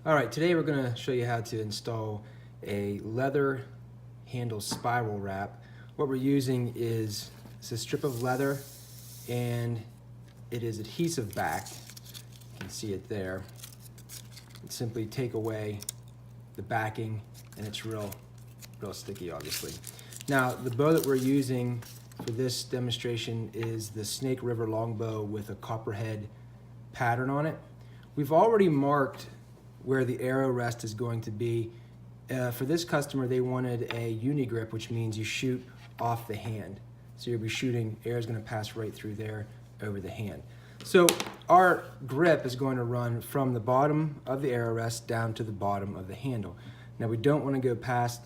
All right, today we're going to show you how to install a leather handle spiral wrap. What we're using is a strip of leather and it is adhesive backed. You can see it there. Simply take away the backing and it's real sticky, obviously. Now, the bow that we're using for this demonstration is the Snake River longbow with a copperhead pattern on it. We've already marked where the arrow rest is going to be. For this customer, they wanted a uni grip, which means you shoot off the hand. So you'll be shooting, air is going to pass right through there over the hand. So our grip is going to run from the bottom of the arrow rest down to the bottom of the handle. Now we don't want to go past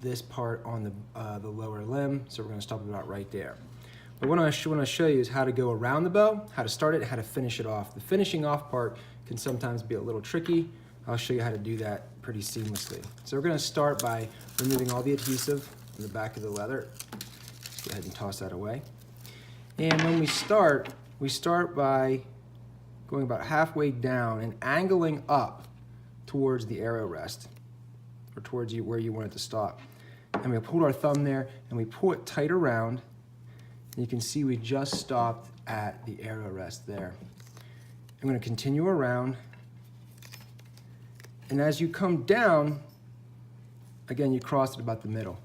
this part on the lower limb, so we're going to stop about right there. But what I want to show you is how to go around the bow, how to start it, how to finish it off. The finishing off part can sometimes be a little tricky. I'll show you how to do that pretty seamlessly. So we're going to start by removing all the adhesive from the back of the leather. Go ahead and toss that away. And when we start by going about halfway down and angling up towards the arrow rest, or towards where you want it to stop. And we pull our thumb there and we pull it tight around. And you can see we just stopped at the arrow rest there. I'm going to continue around. And as you come down, again, you cross it about the middle.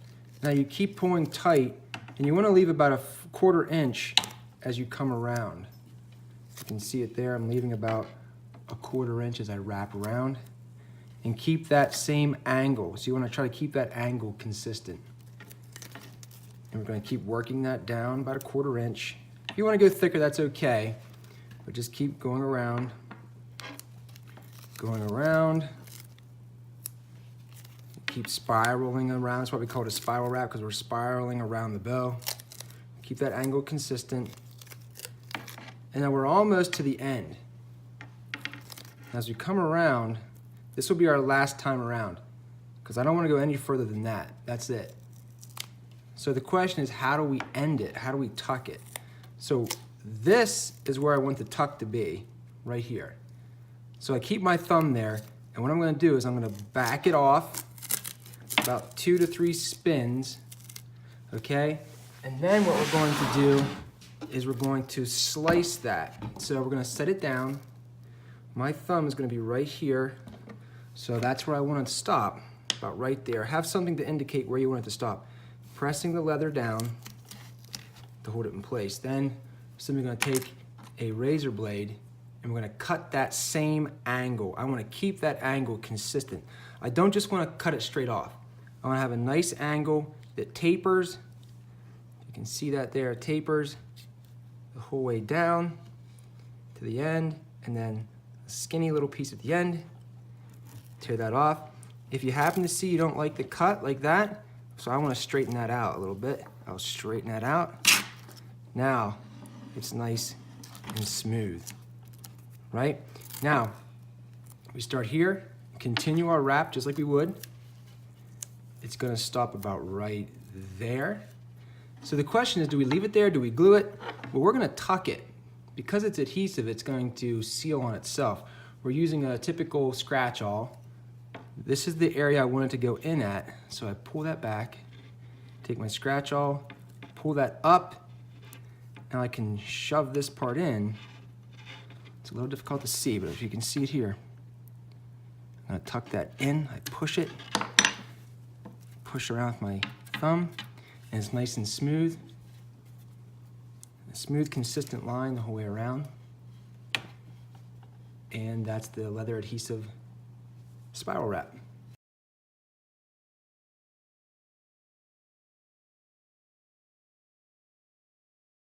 Now you keep pulling tight, and you want to leave about a 1/4 inch as you come around. You can see it there. I'm leaving about a 1/4 inch as I wrap around. And keep that same angle. So you want to try to keep that angle consistent. And we're going to keep working that down about a 1/4 inch. If you want to go thicker, that's okay. But just keep going around. Keep spiraling around. That's why we call it a spiral wrap, because we're spiraling around the bow. Keep that angle consistent. And now we're almost to the end. As we come around, this will be our last time around, because I don't want to go any further than that. That's it. So the question is, how do we end it? How do we tuck it? So this is where I want the tuck to be, right here. So I keep my thumb there, and what I'm going to do is I'm going to back it off about 2 to 3 spins, okay? And then what we're going to do is we're going to slice that. So we're going to set it down. My thumb is going to be right here. So that's where I want it to stop, about right there. Have something to indicate where you want it to stop. Pressing the leather down to hold it in place. Then I'm simply going to take a razor blade and we're going to cut that same angle. I want to keep that angle consistent. I don't just want to cut it straight off. I want to have a nice angle that tapers. You can see that there, it tapers the whole way down to the end, and then a skinny little piece at the end. Tear that off. If you happen to see you don't like the cut like that, so I want to straighten that out a little bit. I'll straighten that out. Now it's nice and smooth, right? Now we start here, continue our wrap just like we would. It's going to stop about right there. So the question is, do we leave it there? Do we glue it? Well, we're going to tuck it. Because it's adhesive, it's going to seal on itself. We're using a typical scratch-all. This is the area I wanted to go in at, so I pull that back, take my scratch-all, pull that up, and I can shove this part in. It's a little difficult to see, but if you can see it here, I'm gonna tuck that in, I push it, push around with my thumb, and it's nice and smooth. A smooth, consistent line the whole way around. And that's the leather adhesive spiral wrap.